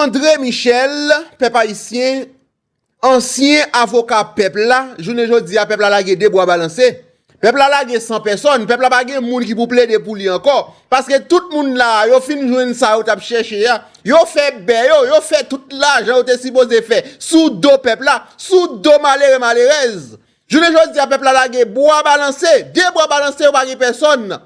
André Michel, peuple haïtien, ancien avocat peuple là, journée jodi a peuple là la des bois balancé. Peuple là la 100 personnes, peuple là pas gen moun qui pour plaider pour lui encore parce que tout moun là, yo fin joindre ça ou t'a chercher ya. Yo fait yo fait tout l'argent ou t'es supposé faire sous dos peuple là, sous dos malheureuse. Journée jodi a peuple là la bois balancé, des bois balancé ou pas personne.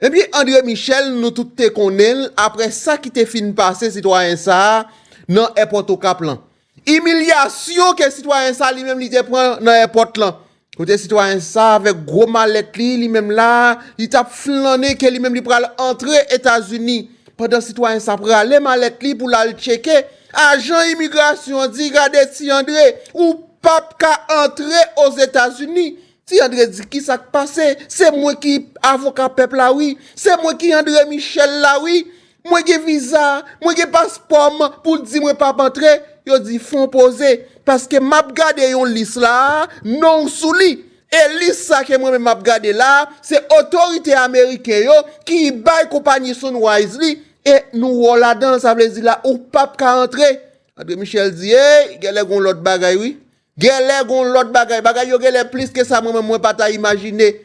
Et puis André Michel nous tout te connaît après ça qui te fin passé citoyen ça dans airport au Cap-Lan. Humiliation que citoyen ça lui-même il te prend dans airport là. Côté citoyen ça avec gros mallette lui-même là, il t'a flâné que lui-même il pral entrer États-Unis. Pendant citoyen ça pral les mallette li pour la checker. Agent immigration dit regardez si André ou pas ka entrer aux États-Unis. Si André dit qui ça passé, c'est moi qui avocat peuple là oui, c'est moi qui André Michel là oui, moi qui visa, moi qui passeport pour dire moi pas entrer, yo dit font poser parce que m'a gardé yon liste là non sous li et liste ça que moi même m'a gardé là, c'est autorité américaine yo qui bail compagnie Sunwise li et nous là-dedans ça veut dire là ou pas ka entrer. André Michel dit hey, gèlè gon l'autre bagay oui. Gèlè gon l'autre bagay yo gèlè plus que ça moi pas ta imaginer.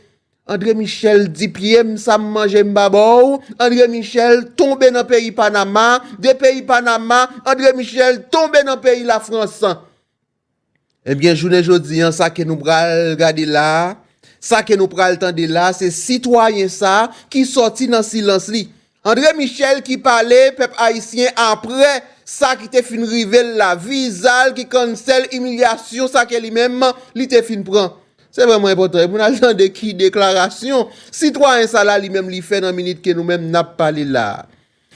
André Michel dit pied ça manger m'babo. André Michel tombé dans pays Panama, des pays Panama, André Michel tombé dans pays la France. Eh bien journée jodi ça que nous pral regarder là, ça que nous pral tendre là, c'est citoyen ça qui sorti dans silence li. André Michel qui parlait peuple haïtien après ça qui te fin rivel la visal qui cancel humiliation ça que lui-même li te fin prend. C'est vraiment important. Pour nous attendre qui déclaration citoyen ça là lui-même li fait dans minute que nous même n'a parlé là.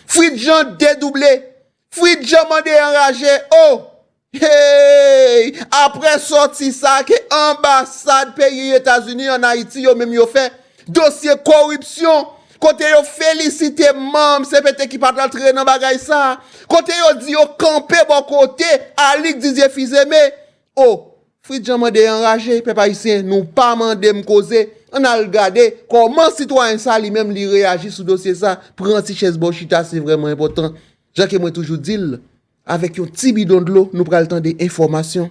Fridjan dédoublé. Fridjan mandé enragé. Oh! Hey! Après sorti ça que ambassade pays États-Unis en Haïti yo même yo fait dossier corruption. Côté yo félicité membre CPT qui pas entrer dans bagay ça. Côté yo dit yo camper bon côté Alik Didier Fizeme. Oh, Fridjan mande enragé peuple haïtien, nous pas mandé me causer. On a regardé comment citoyen ça lui-même li réagit sur dossier ça. Prend si chaise bochita, c'est vraiment important. Jacques moi toujours dit avec un petit bidon de l'eau, nous prenons le temps des informations.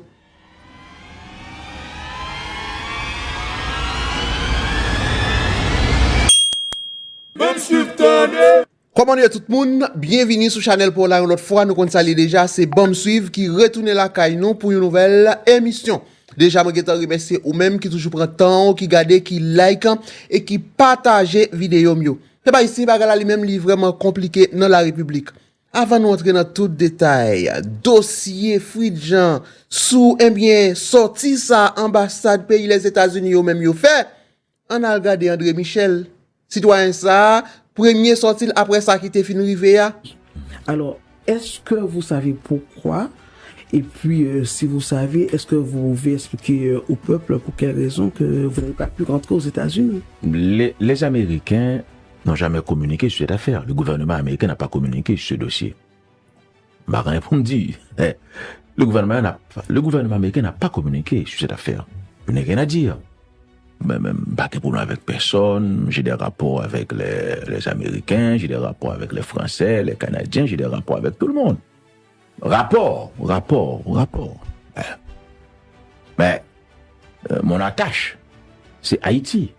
Comment est tout le monde? Bienvenue sur Channel pour la l'autre fois. Nous connaissons déjà, c'est Bam Suive qui retourne la caille nous pour une nouvelle émission. Déjà, je te remercie ou même qui toujours prend temps, qui garde, qui like et qui partage vidéo mieux. C'est pas ici, bagala lui-même li vraiment compliqué dans la République. Avant de entrer dans tout détail, dossier Fridjan sous bien sorti ça ambassade pays les États-Unis ou même yo fait. On a regardé André Michel, citoyen ça, premier sorti après ça qui était fini rivé. Alors, est-ce que vous savez pourquoi? Et puis, si vous savez, est-ce que vous pouvez expliquer au peuple pour quelle raison que vous n'avez pas pu rentrer aux États-Unis? Les Américains n'ont jamais communiqué sur cette affaire. Le gouvernement américain n'a pas communiqué sur ce dossier. Ma réponse dit, le gouvernement américain n'a pas communiqué sur cette affaire. Je n'ai rien à dire. Même pas de problème avec personne. J'ai des rapports avec les Américains, j'ai des rapports avec les Français, les Canadiens, j'ai des rapports avec tout le monde. Rapport. Mais mon attache, c'est Haïti.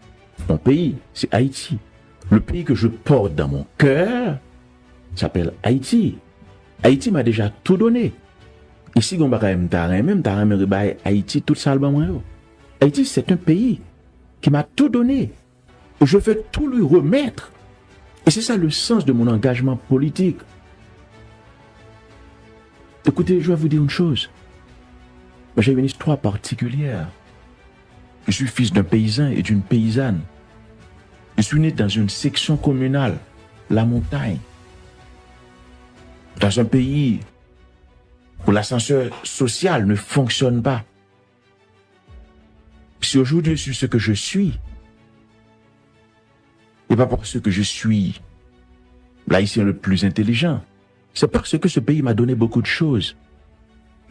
Mon pays, c'est Haïti. Le pays que je porte dans mon cœur s'appelle Haïti. Haïti m'a déjà tout donné. Ici, on va même Haïti tout ça. Haïti, c'est un pays qui m'a tout donné. Et je veux tout lui remettre. Et c'est ça le sens de mon engagement politique. Écoutez, je vais vous dire une chose. J'ai une histoire particulière. Je suis fils d'un paysan et d'une paysanne. Je suis né dans une section communale, la montagne. Dans un pays où l'ascenseur social ne fonctionne pas. Si aujourd'hui je suis ce que je suis, et pas parce que je suis l'haïtien le plus intelligent, c'est parce que ce pays m'a donné beaucoup de choses.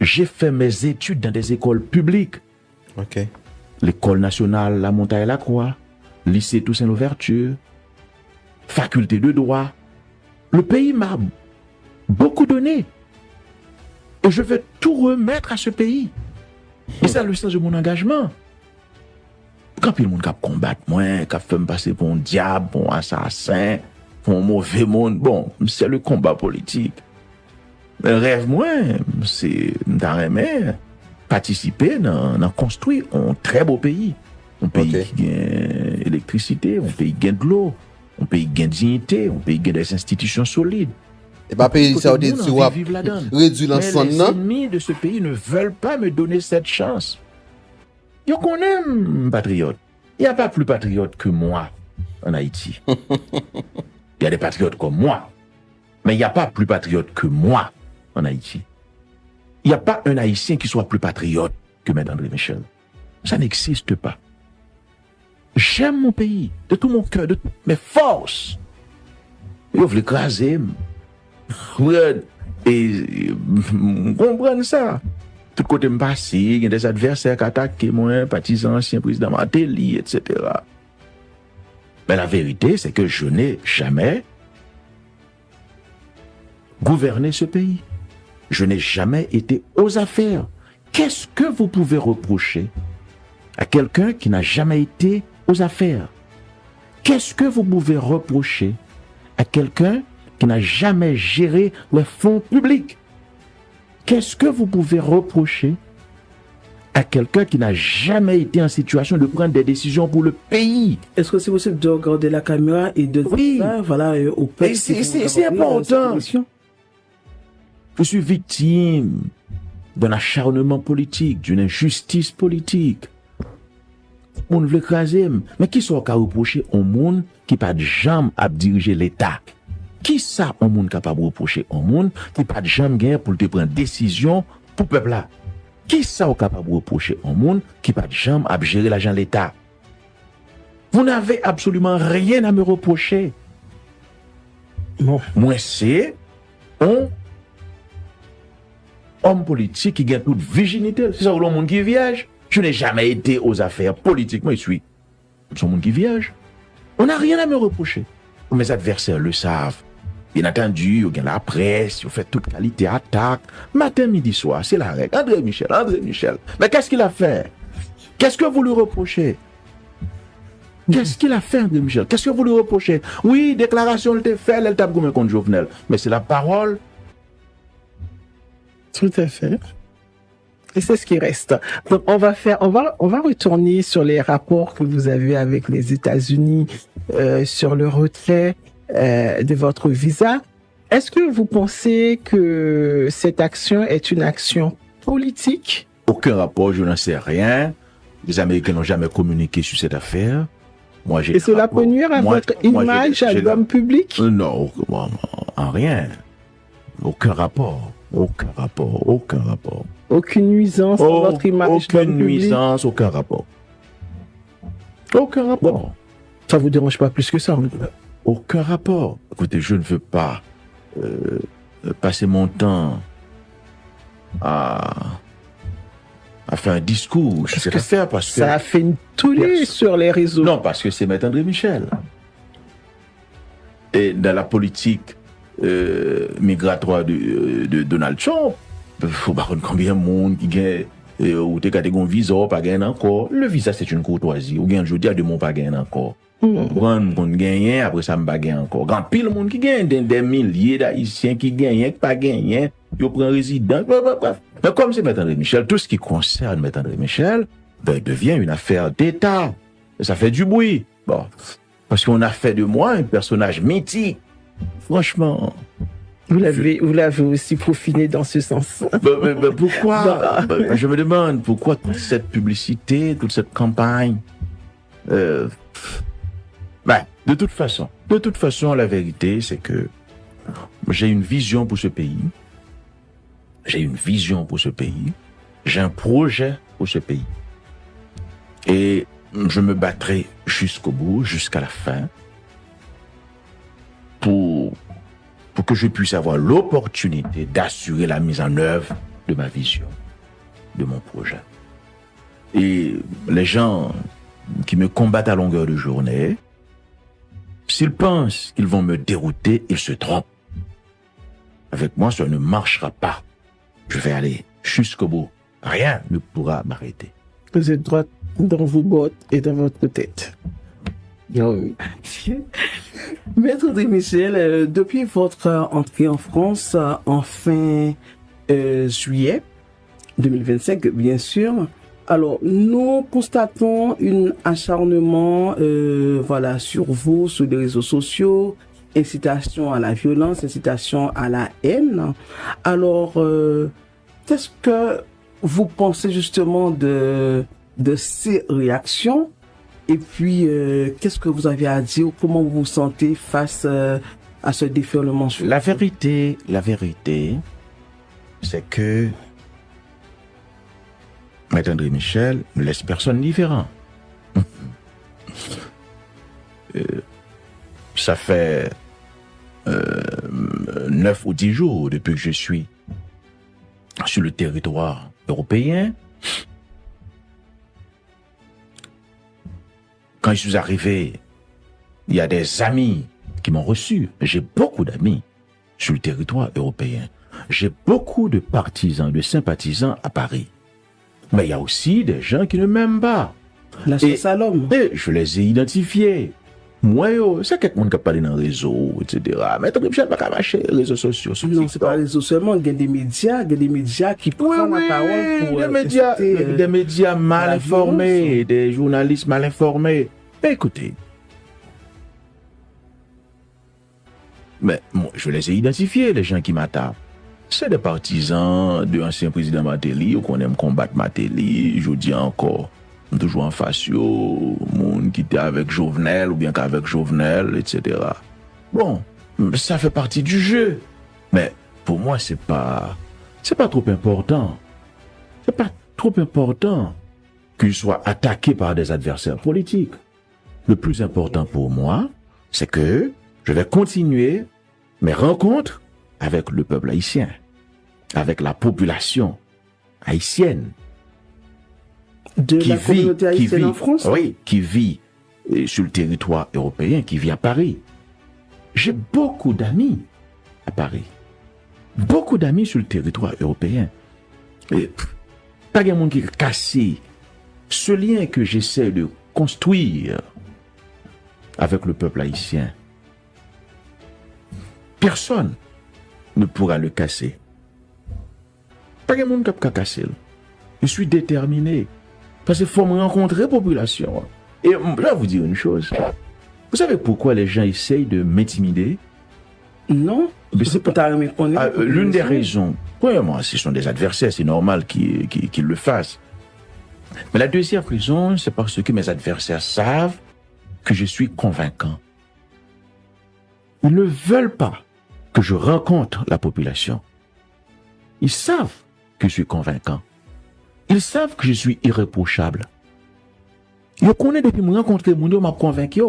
J'ai fait mes études dans des écoles publiques. OK. L'école nationale La Montagne-la-Croix, lycée Toussaint-Louverture, faculté de droit. Le pays m'a beaucoup donné. Et je vais tout remettre à ce pays. Et c'est le sens de mon engagement. Quand il y a des gens qui combattent moi, qui fait me passer pour un diable, pour un assassin, pour un mauvais monde, bon, c'est le combat politique. Le rêve, moi, c'est d'arriver participer dans construire un très beau pays. Un pays qui gagne électricité, un pays qui gagne de l'eau, un pays qui gagne dignité, un pays qui gagne des institutions solides. Et pas pays ça dit tu vas réduire l'ensemble. Les ennemis de ce pays ne veulent pas me donner cette chance. Yo connais patriote. Il n'y a pas plus patriote que moi en Haïti. Il y a des patriotes comme moi. Mais il n'y a pas plus patriote que moi en Haïti. Il n'y a pas un Haïtien qui soit plus patriote que M. André Michel. Ça n'existe pas. J'aime mon pays de tout mon cœur, de toutes mes forces. Yo veut l'écraser. Et comprendre ça. Tout côté me passé, il y a des adversaires qui attaquent moi, partisans, ancien président Martelly, etc. Mais la vérité, c'est que je n'ai jamais gouverné ce pays. Je n'ai jamais été aux affaires. Qu'est-ce que vous pouvez reprocher à quelqu'un qui n'a jamais été aux affaires? Qu'est-ce que vous pouvez reprocher à quelqu'un qui n'a jamais géré les fonds publics? Qu'est-ce que vous pouvez reprocher à quelqu'un qui n'a jamais été en situation de prendre des décisions pour le pays? Est-ce que c'est possible de regarder la caméra et de dire ça, voilà, au peuple? C'est important. Je suis victime d'un acharnement politique, d'une injustice politique. On veut écraser. Mais qui sont qu'à reprocher au monde qui pas de jambe à diriger l'État? Qui ça au monde capable de reprocher au monde qui pas de jambe gain pour te prendre décision pour peuple là? Qui ça est capable de reprocher au monde qui pas de jambe à gérer l'argent de l'État? Vous n'avez absolument rien à me reprocher. Bon. Moi, c'est un homme politique qui gagne toute virginité. C'est ça, le monde qui est vierge. Je n'ai jamais été aux affaires politiques. Moi, je suis un monde qui est vierge. On n'a rien à me reprocher. Mes adversaires le savent. Bien entendu, il y a la presse, il fait toute qualité attaque. Matin, midi, soir, c'est la règle. André Michel. Mais qu'est-ce qu'il a fait? Qu'est-ce que vous lui reprochez? Qu'est-ce qu'il a fait, André Michel? Qu'est-ce que vous lui reprochez? Oui, déclaration, elle t'a fait, elle t'a gommé contre Jovenel. Mais c'est la parole. Tout à fait. Et c'est ce qui reste. Donc, on va retourner sur les rapports que vous avez avec les États-Unis, sur le retrait, de votre visa. Est-ce que vous pensez que cette action est une action politique? Aucun rapport, je n'en sais rien. Les Américains n'ont jamais communiqué sur cette affaire. Moi, j'ai. Et cela peut nuire à votre image à l'homme public? Non, en rien. Aucun rapport. Aucune nuisance à votre image d'homme public? Aucune nuisance, aucun rapport. Bon, ça vous dérange pas plus que ça? Aucun rapport. Écoutez, je ne veux pas passer mon temps à faire un discours. Je sais pas faire parce que ça a fait une tollée sur les réseaux. Non, parce que c'est M. André Michel. Et dans la politique migratoire de Donald Trump, il faut pas combien de monde qui gagne ou t'es un visa pas gagner encore. Le visa c'est une courtoisie. Ou gagne aujourd'hui à de mon pas gagner encore. Grand gagne après ça me pas gagner encore. Grand pile monde qui gagne des milliers d'Haïtiens qui gagnent pas gagner, yo prend résident. Mais comme c'est M. André Michel, tout ce qui concerne M. André Michel devient une affaire d'État. Ça fait du bruit. Bon, parce qu'on a fait de moi un personnage mythique. Franchement. Vous l'avez aussi profiné dans ce sens. Pourquoi? Je me demande pourquoi toute cette publicité, toute cette campagne. De toute façon, la vérité, c'est que j'ai une vision pour ce pays. J'ai un projet pour ce pays. Et je me battrai jusqu'au bout, jusqu'à la fin, pour que je puisse avoir l'opportunité d'assurer la mise en œuvre de ma vision, de mon projet. Et les gens qui me combattent à longueur de journée, s'ils pensent qu'ils vont me dérouter, ils se trompent. Avec moi, ça ne marchera pas. Je vais aller jusqu'au bout. Rien ne pourra m'arrêter. Vous êtes droit dans vos bottes et dans votre tête. Oui. Maître André Michel, depuis votre entrée en France en fin juillet 2025, bien sûr, alors nous constatons un acharnement voilà, sur vous, sur les réseaux sociaux, incitation à la violence, incitation à la haine. Alors, qu'est-ce que vous pensez justement de ces réactions? Et puis, qu'est-ce que vous avez à dire? Comment vous vous sentez face à ce déferlement? La vérité, c'est que Maître André Michel ne laisse personne différent. Ça fait 9 ou 10 jours depuis que je suis sur le territoire européen. Quand je suis arrivé, il y a des amis qui m'ont reçu. J'ai beaucoup d'amis sur le territoire européen. J'ai beaucoup de partisans, de sympathisants à Paris. Mais il y a aussi des gens qui ne m'aiment pas. La chasse à l'homme. Et je les ai identifiés. Moi, c'est quelqu'un qui a parlé dans les réseaux, etc. Mais tu ne pas marcher les réseaux sociaux. Non, c'est pas les réseaux seulement. Il y a des médias qui prennent la parole pour... Des médias mal informés, des journalistes mal informés. Mais écoutez, mais moi, je les ai identifiés, les gens qui m'attaquent. C'est des partisans de l'ancien président Matéli, ou qu'on aime combattre Matéli, je dis encore. Toujours en face, monde qui était avec Jovenel ou bien qu'avec Jovenel, etc. Bon, ça fait partie du jeu. Mais pour moi, c'est pas trop important. C'est pas trop important qu'il soit attaqué par des adversaires politiques. Le plus important pour moi, c'est que je vais continuer mes rencontres avec le peuple haïtien, avec la population haïtienne. De la communauté haïtienne en France? Oui, qui vit sur le territoire européen, qui vit à Paris. J'ai beaucoup d'amis à Paris. Beaucoup d'amis sur le territoire européen. Et, pas de monde qui a cassé ce lien que j'essaie de construire avec le peuple haïtien. Personne ne pourra le casser. Pas de monde qui a cassé. Je suis déterminé. Parce qu'il faut me rencontrer la population. Et je vais vous dire une chose. Vous savez pourquoi les gens essayent de m'intimider? Non. L'une des raisons, premièrement, ce sont des adversaires, c'est normal qu'ils le fassent. Mais la deuxième raison, c'est parce que mes adversaires savent que je suis convaincant. Ils ne veulent pas que je rencontre la population. Ils savent que je suis convaincant. Ils savent que je suis irréprochable. Ils connaissent depuis que je rencontre les gens, m'a convaincu.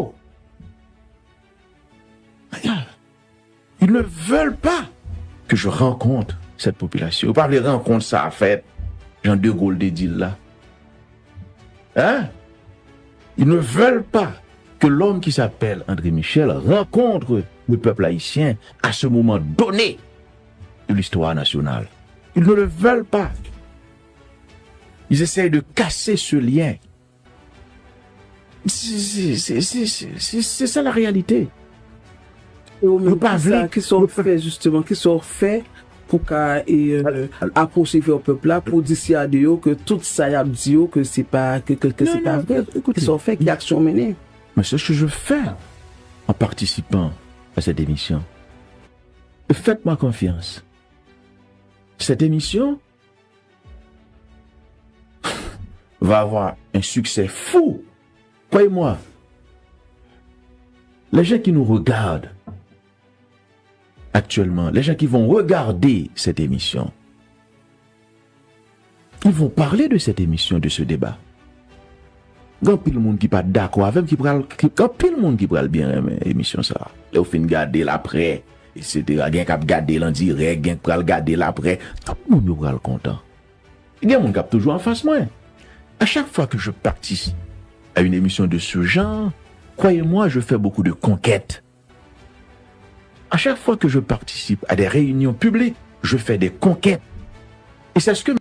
Ils ne veulent pas que je rencontre cette population. Ils ne veulent pas les rencontres, ça a fait Jean de Gaulle de dit là. Hein? Ils ne veulent pas que l'homme qui s'appelle André Michel rencontre le peuple haïtien à ce moment donné de l'histoire nationale. Ils ne le veulent pas. Ils essayent de casser ce lien. C'est ça la réalité. Qui sont faits justement, qui sont faits pour approcher au peuple là, pour dissuader que tout ça y a dit que c'est pas c'est pas vrai. Qui sont faits, qui actions menées. Mais c'est ce que je fais en participant à cette émission. Faites-moi confiance. Cette émission va avoir un succès fou. Croyez-moi. Les gens qui nous regardent actuellement, les gens qui vont regarder cette émission, ils vont parler de cette émission, de ce débat. Quand pile monde qui pas d'accord avec, quand pile monde qui pral bien aimer émission ça. Là, au fin garder l'après, etc. Gen k'ap garder l'en direct, gen pral garder l'après, tout le monde pral content. Gen monde k'ap toujours en face moi. À chaque fois que je participe à une émission de ce genre, croyez-moi, je fais beaucoup de conquêtes. À chaque fois que je participe à des réunions publiques, je fais des conquêtes. Et c'est ce que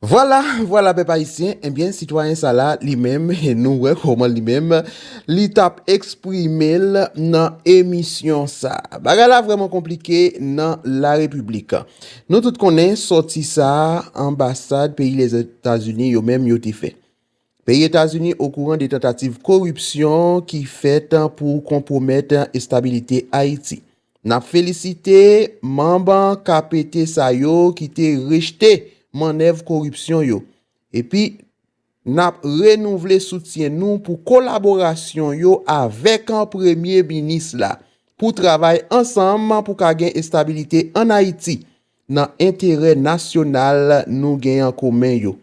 Voilà, peuple haïtien, eh bien, citoyen ça là, lui-même, et nous, ouais, comment lui-même, li tap exprimé dans émission ça. Bagay la vraiment compliqué dans la République. Nous tout connaissons sorti ça, ambassade, pays les États-Unis, yo même yo te fait. Pays États-Unis au courant des tentatives corruption qui faites pour compromettre la stabilité Haïti. N'a félicité membre KPT sa yo qui te rejeté manœuvre corruption yo. Et puis n'a renouvelé soutien nous pour collaboration yo avec un premier ministre là pour travailler ensemble pour qu'a gain stabilité en Haïti dans intérêt national nous gain en commun yo.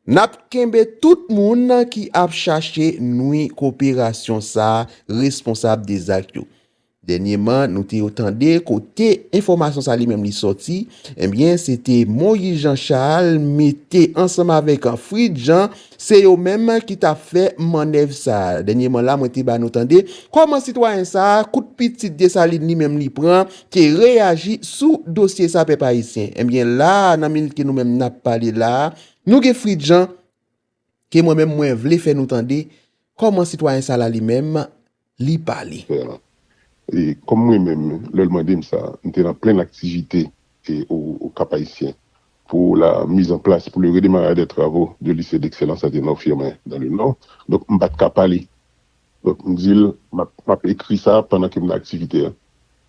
Nap kembe tout moun qui a cherché nous coopération ça responsable des actes yo. Dernièrement, nous t'ai entendu côté information ça lui-même li sorti, eh bien c'était Moïse Jean-Charles mettait ensemble avec un Frid Jean, c'est eux même qui t'a fait manœuvre ça. Dernièrement là, moi t'ai ba nous entendu comment citoyen ça coup de petit de ça lui-même li prend qui réagit sous dossier ça peuple haïtien. Eh bien là, dans minute que nous même n'a parlé là, nous ge Frid Jean que moi-même moi vle faire nous entendre comment citoyen ça là lui-même li parler. Et comme moi-même, le demandé ça, on était en pleine activité au Cap Haïtien pour la mise en place, pour le redémarrage des travaux du lycée d'excellence à Nord-Firmin dans le Nord. Donc, on ne pas parler. Donc, on dit, m'a écrit ça pendant que mon activité.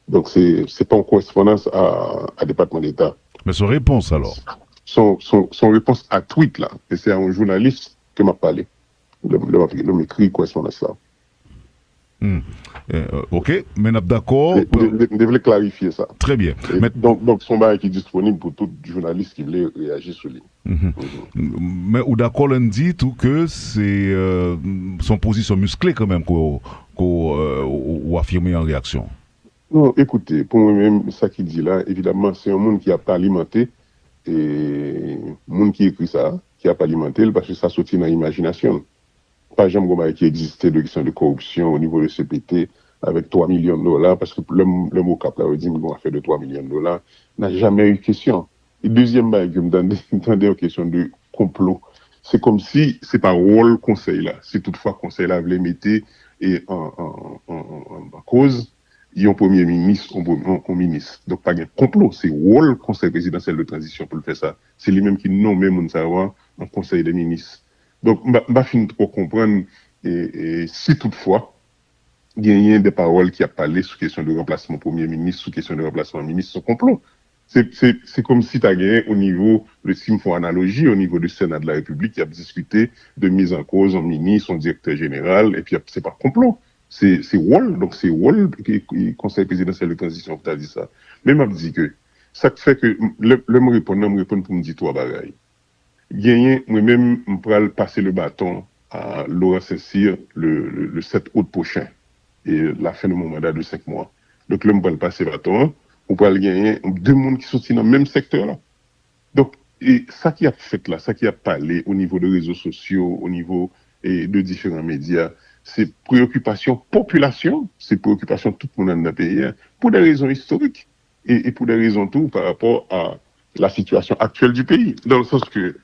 Donc, c'est pas en correspondance à département d'État. Mais son réponse alors? Son réponse à tweet là, et c'est à un journaliste que m'a parlé. Le m'écrit correspondance là. Ok, mais nous d'accord. Je devais clarifier ça. Très bien. Mais... Donc, son bail qui est disponible pour tout journaliste qui voulait réagir sur lui. Mais ou d'accord, on dit tout que c'est son position musclée quand même qu'on affirmer en réaction. Non, écoutez, pour moi-même, ça qu'il dit là, évidemment, c'est un monde qui a pas alimenté et monde qui écrit ça, qui a pas alimenté parce que ça sortit dans l'imagination. Pas jamais qui existait de question de corruption au niveau de CPT avec 3 millions de dollars, parce que le mot cap là, dit qu'on a fait de 3 millions de dollars, n'a jamais eu question. Et deuxième bail que me donnait une question de complot. C'est comme si c'est pas rôle conseil là. Si toutefois conseil là voulait mettre et en cause, il y a un premier ministre, un ministre. Donc pas de complot, c'est rôle conseil présidentiel de transition pour le faire ça. C'est lui-même qui nomme même savoir un conseil des ministres. Donc, je finis trop comprendre, et si toutefois, il y a des paroles qui a parlé sur question de remplacement premier ministre, sur question de remplacement ministre, sur complot. C'est comme si tu as gagné au niveau, si me font analogie, au niveau du Sénat de la République, qui a discuté de mise en cause en ministre, en directeur général, et puis c'est pas complot. C'est rôle, donc c'est rôle, conseil présidentiel de transition, qui t'a dit ça. Mais m'a dit que, ça fait que, le me répond pour me dire trois bagailles. Gagné, moi-même, je vais passer le bâton à Laurent Saint-Cyr le 7 août prochain, et la fin de mon mandat de 5 mois. Donc là, je vais passer le bâton, on va gagner deux mondes qui sont dans le même secteur là. Donc, et ça qui a fait là, ça qui a parlé au niveau des réseaux sociaux, au niveau de différents médias, c'est préoccupation population, c'est préoccupation tout le monde dans le pays, hein, pour des raisons historiques, et pour des raisons tout par rapport à la situation actuelle du pays, dans le sens que,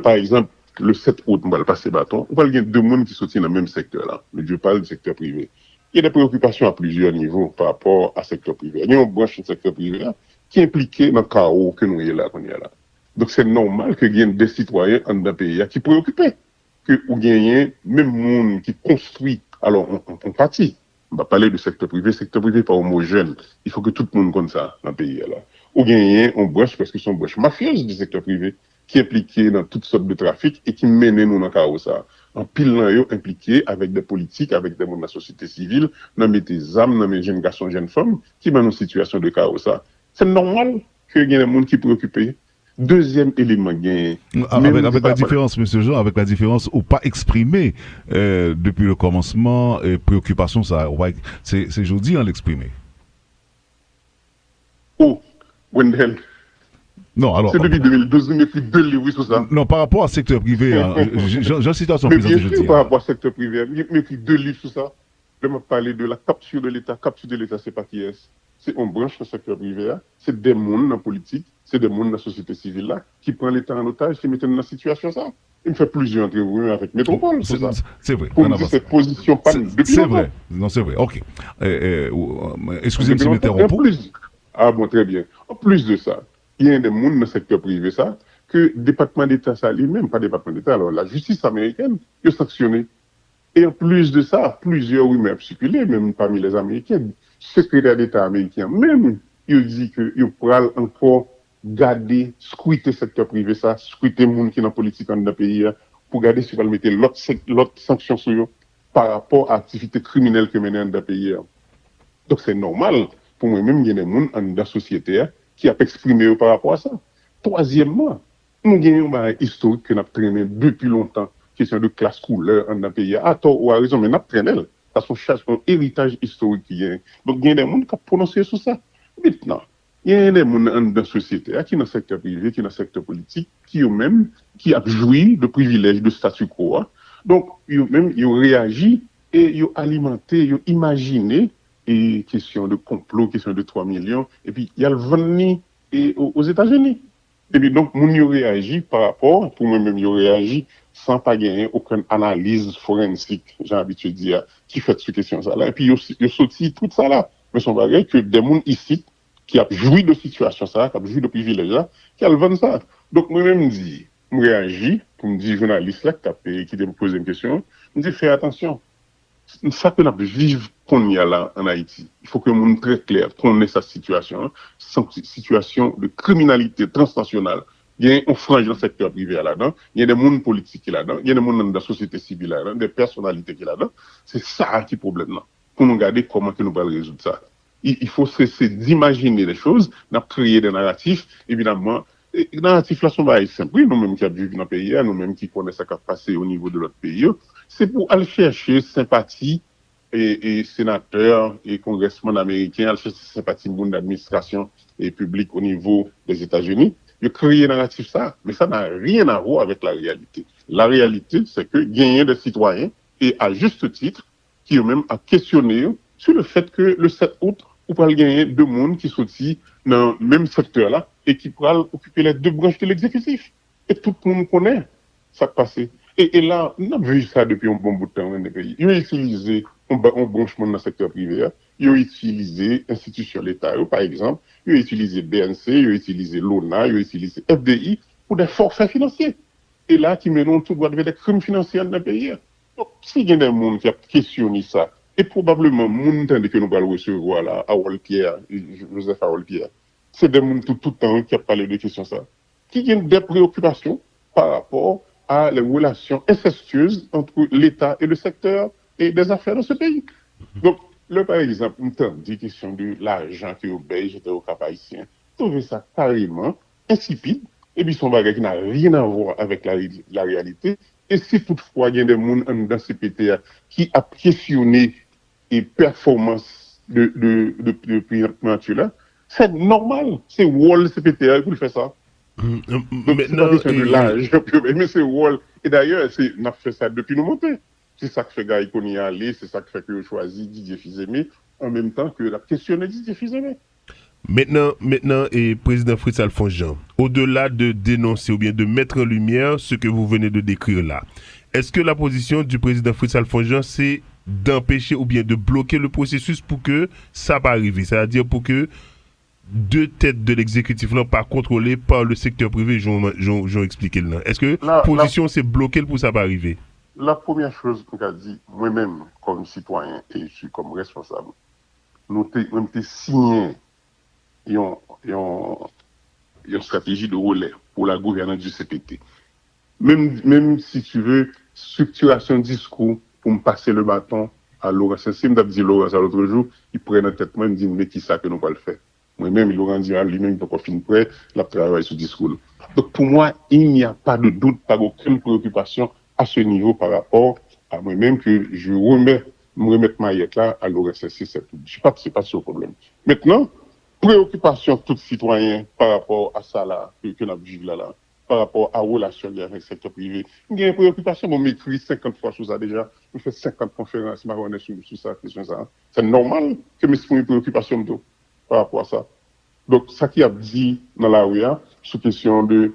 par exemple, le 7 août, on va le passer bâton, on va gagner deux mondes qui sont dans le même secteur là. Mais je parle du secteur privé. Il y a des préoccupations à plusieurs niveaux par rapport à secteur privé. Il y a une branche du secteur privé là, qui est impliquée dans le chaos que nous avons là. Donc c'est normal que il y ait des citoyens dans le pays qui sont préoccupés. Que ou gagne même monde qui construit. Alors on partit. On va parler du secteur privé pas homogène. Il faut que tout le monde connaisse ça dans le pays là. Ou gagner on broche parce que sont broche mafieuse du secteur privé qui est impliqué dans toutes sortes de trafic et qui mène nous dans chaos ça. En pile là yo impliqué avec des politiques, avec des membres de la société civile, dans des âmes, dans des jeunes garçons, jeunes femmes qui dans une situation de chaos ça. C'est normal que y ait des monde qui préoccupés. Deuxième élément, avec la différence, monsieur Jean, avec la différence ou pas exprimé depuis le commencement, préoccupation, ça, c'est jeudi à l'exprimer. Oh, Wendell. Non, alors. C'est depuis 2012, il m'écrit 2 livres sur ça. Non, par rapport au secteur privé, j'en cite à son président de jeudi. Par rapport au secteur privé, il m'écrit 2 livres sur ça. Je vais parler de la capture de l'État. Capture de l'État, c'est pas qui est. c'est une branche dans le secteur privé, c'est des mondes dans la politique, c'est des mondes dans la société civile là, qui prend l'État en otage, qui mettent dans la situation ça. Il me fait plusieurs entrevues avec Métropole, c'est ça. C'est vrai. Pour me dire cette position pas depuis C'est longtemps. vrai. Non, c'est vrai. OK. Excusez-moi, M. Mitterrand. Ah bon, très bien. En plus de ça, il y a des mondes dans le secteur privé, ça, que le département d'État, ça lui-même, pas le département d'État, alors la justice américaine, il a sanctionné. Et en plus de ça, plusieurs rumeurs ont circulé, même parmi les Américains. Secrétaire d'État américain, même, il dit qu'il pourra encore garder, scruter le secteur privé, ça, scruter les gens qui sont dans la politique dans le pays, pour garder si on va mettre l'autre sanction sur eux par rapport à l'activité criminelle que menait dans le pays. Donc c'est normal, pour moi-même, il y a des gens dans la société qui ont exprimé par rapport à ça. Troisièmement, nous avons un historique que nous avons traîné depuis longtemps, question de classe couleur dans le pays. À tort ou à raison, mais nous avons traîné. Parce qu'on cherche un héritage historique qui est. Donc, il y a des gens qui ont prononcé sur ça. Maintenant, il y a des gens dans la société, qui sont dans le secteur privé, qui sont dans le secteur politique, qui eux-mêmes, qui ont joui de privilèges de statu quo. Donc, eux-mêmes, ils ont réagi et ils ont alimenté, ils ont imaginé, et question de complot, question de 3 millions, et puis il y a le venu aux États-Unis. Et puis donc, ils ont réagi par rapport, pour moi-même, ils ont réagi sans pas gagner aucune analyse forensique, j'ai l'habitude de dire, qui fait cette question-là. Et puis, ils ont sorti tout ça là. Mais son bagage que des gens ici, qui ont joui de situation ça, qui ont joui de privilèges qui ont vendu ça. Donc, moi-même, je réagis, pour me dire, journaliste là, qui me pose une question, je me dis, fais attention. Ça que nous vivons qu'on y a là en Haïti. Il faut que le monde très clair connaisse sa situation, situation de criminalité transnationale. Il y a un frange dans le secteur privé là-dedans, il y a des mondes politiques qui là-dedans, il y a des mondes dans la société civile là-dedans, des personnalités qui là-dedans. C'est ça qui est le problème là. Pour nous regarder comment que nous allons résoudre ça. Il faut cesser d'imaginer des choses, de créer des narratifs, évidemment. Les narratifs là sont pas simples. Nous-mêmes qui vivons dans le pays, nous-mêmes qui connaissons ce qui a passé au niveau de notre pays, c'est pour aller chercher sympathie et sénateurs et congressmen américains, aller chercher sympathie de l'administration et publique au niveau des États-Unis. Il créer un narratif ça, mais ça n'a rien à voir avec la réalité. La réalité, c'est que gagner des citoyens, et à juste titre, qui eux-mêmes a questionné sur le fait que le 7 août, on peut gagner deux mondes qui sont dans le même secteur-là et qui pourraient occuper les deux branches de l'exécutif. Et tout le monde connaît ça qui passe. Et là, on a vu ça depuis un bon bout de temps dans le pays. Ils ont utilisé un branchement dans le secteur privé, ils ont utilisé l'institution de l'État, par exemple, ils ont utilisé BNC, ils ont utilisé l'ONA, ils ont utilisé FDI pour des forfaits financiers. Et là, qui mènent tout droit des crimes financiers dans le pays. Donc, s'il y a des gens qui ont questionné ça, et probablement, les gens que nous allons recevoir là, à Pierre, Joseph Harold Pierre, c'est des gens tout le temps qui ont parlé de questions ça, qui ont des préoccupations par rapport à les relations incestueuses entre l'État et le secteur et des affaires dans ce pays. Donc, là, par exemple, on entend des questions de l'argent qui est au Belge, j'étais au Cap haïtien, trouver ça carrément insipide, et puis son bagage qui n'a rien à voir avec la réalité. Et si toutefois il y a des gens dans ces PTA qui a questionné les performances de là, c'est normal. C'est Wall CPTA qui fait ça. Donc, Maintenant, c'est de l'âge, mais c'est Wall. Et d'ailleurs, on a fait ça depuis nous monter. C'est ça qui fait Gaï qu'on y allé, c'est ça qui fait que choisi Didier Fizemé, en même temps que la questionné Didier Fizemé. Maintenant, et président Fritz Alphonse Jean, au-delà de dénoncer ou bien de mettre en lumière ce que vous venez de décrire là, est-ce que la position du président Fritz Alphonse Jean, c'est d'empêcher ou bien de bloquer le processus pour que ça va arriver, c'est-à-dire pour que deux têtes de l'exécutif là pas contrôlées par le secteur privé, j'en expliqué là. Est-ce que la position c'est bloquer pour ça va arriver? La première chose qu'on a dit, moi-même comme citoyen et je suis comme responsable, nous avons signé une stratégie de relais pour la gouvernance du CPT. Même si tu veux, structuration de discours pour me passer le bâton à Laurent Saint-Sim, m'a dit Laurent ça l'autre jour, il prenait notre tête, moi, il me dit, mais qui ça que nous pas le faire? Moi-même, Laurent dit, lui-même, il peut pas finir prêt, il a travaillé sur le discours. Donc, pour moi, il n'y a pas de doute, pas aucune préoccupation à ce niveau par rapport à moi-même que je me remettre ma yette là à Laurent Saint-Sim, c'est pas ce problème. Maintenant, préoccupation de tout citoyen par rapport à ça là, que nous vivons là, par rapport à la relation avec le secteur privé. Il y a une préoccupation, on m'écrit 50 fois sur ça déjà, je fais 50 conférences, sur ça, question ça. C'est normal que mes une préoccupation de tout. par rapport à ça. Donc, ça qui a dit dans la rue, sous question de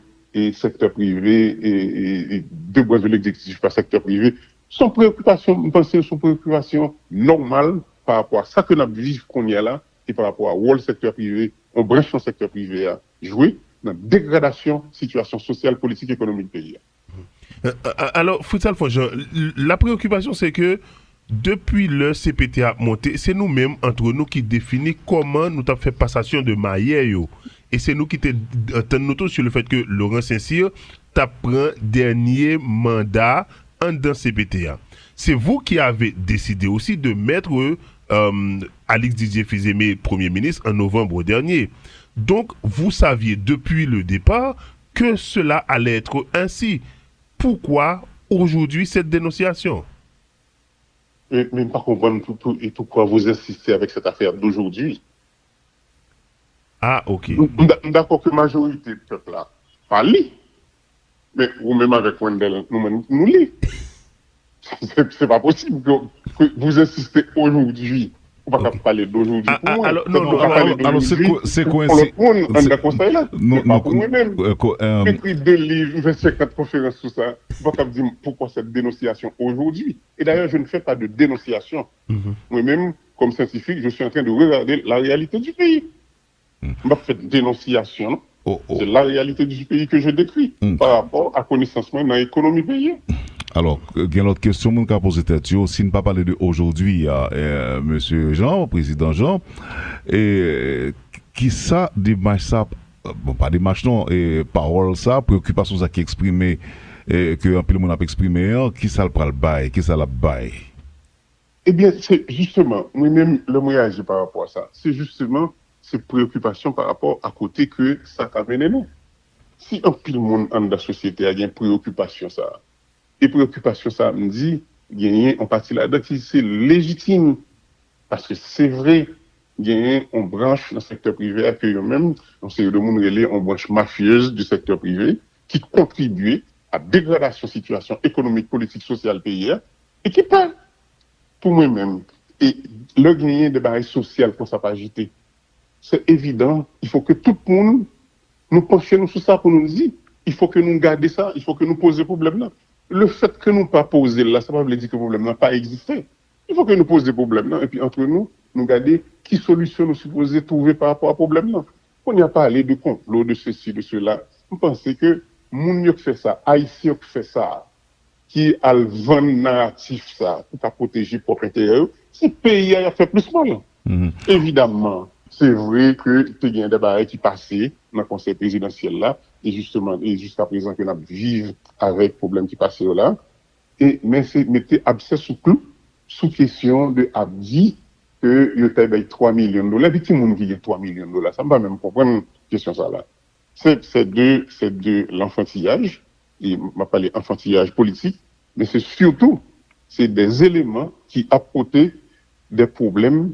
secteur privé et de besoin de l'exécutif par secteur privé, sont préoccupations, je pense, sont préoccupations normales par rapport à ça que nous vivons qu'on y a là et par rapport à où le secteur privé, on branche le secteur privé à jouer dans la dégradation, situation sociale, politique, économique du pays. Alors, Fritz Alphonse Jean, la préoccupation, c'est que depuis le CPT a monté, c'est nous-mêmes, entre nous, qui définissons comment nous avons fait passation de maillets. Et c'est nous qui entendons sur le fait que Laurent Saint-Cyr t'a pris dernier mandat dans CPTA. C'est vous qui avez décidé aussi de mettre Alix Didier Fils-Aimé Premier ministre en novembre dernier. Donc, vous saviez depuis le départ que cela allait être ainsi. Pourquoi aujourd'hui cette dénonciation? Mais pas comprendre et pourquoi vous insistez avec cette affaire d'aujourd'hui. Ah, ok. D'accord que la majorité du peuple là pas lit. Mais vous-même avec Wendell, nous lit. C'est pas possible que vous insistez aujourd'hui. On va pas parler d'aujourd'hui pour moi. Alors, non, alors c'est quoi on a conseil là. Non, pas pour moi-même. Écrit 2 livres, 24 conférences sur ça. Je ne vais pas dire pourquoi cette dénonciation aujourd'hui. Et d'ailleurs, je ne fais pas de dénonciation. Moi-même, comme scientifique, je suis en train de regarder la réalité du pays. Je ne vais pas faire de dénonciation. C'est la réalité du pays que je décris par rapport à connaissance dans l'économie pays. Alors, il y a une autre question que je posé tête. Si ne pas parler de aujourd'hui, monsieur Jean, président Jean, et qui ça démarche ça, bon, pas démarche non, et parole ça, préoccupation ça qui exprimé, que un peu le monde a exprimé, qui ça le pral bail, qui ça la bail? Eh bien, c'est justement, moi-même, le moyen par rapport à ça, c'est justement ces préoccupations par rapport à côté que ça a mené nous. Si un peu le monde dans la société a une préoccupation ça, et préoccupation, ça me dit, gagner en partie là-dedans qui c'est légitime. Parce que c'est vrai, gagner en branche dans le secteur privé, accueillir même, on sait de monde relais en branche mafieuse du secteur privé, qui contribue à dégradation de situation économique, politique, sociale, pays, et qui parle pour moi-même. Et le gagner de barrières sociales qu'on ne pas agiter. C'est évident, il faut que tout le monde nous penchions sur ça pour nous dire, il faut que nous gardions ça, il faut que nous posions problème là. Le fait que nous pas poser là, ça ne veut pas dire que le problème n'a pas existé. Il faut que nous posions des problèmes là, et puis entre nous, nous garder qui solution nous supposons trouver par rapport à problème là. On n'y a pas parlé de complot, de ceci, de cela. Vous pensez que moun qui fait ça, Haïtien qui fait ça, qui a le vent narratif ça, pour protéger le propre intérieur, c'est le pays a fait plus mal. Évidemment, c'est vrai que il y a des barrières qui passaient dans le conseil présidentiel là, et justement, et jusqu'à présent que nous vivons avec problème qui passent là, mais c'est mettez abcès sous clou, sous question de Abdi, que il y a 3 millions de dollars, et puis tout le monde qui gagne 3 millions de dollars, ça ne va même comprendre une question ça là. C'est de l'enfantillage, et on va parler enfantillage politique, mais c'est surtout, c'est des éléments qui apportent des problèmes